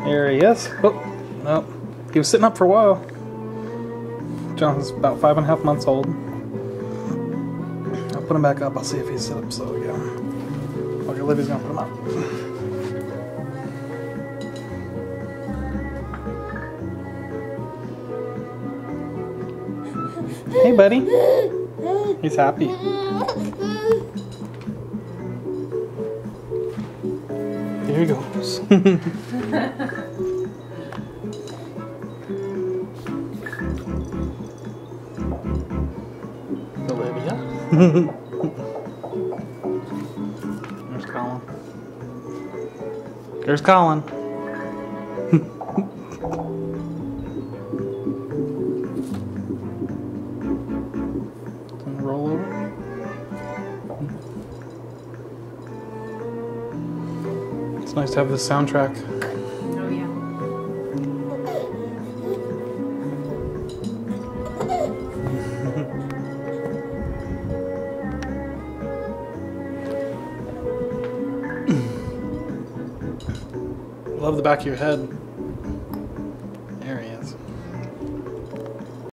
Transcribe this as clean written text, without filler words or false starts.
Here he is. Oh, no. He was sitting up for a while. Jonathan's about 5.5 months old. I'll put him back up. I'll see if he's sit up slow again. Okay, Olivia's gonna put him up. Hey, buddy. He's happy. There he goes. Olivia. There's Colin. There's Colin. Roll over. It's nice to have this soundtrack. Oh yeah. Love the back of your head. There he is.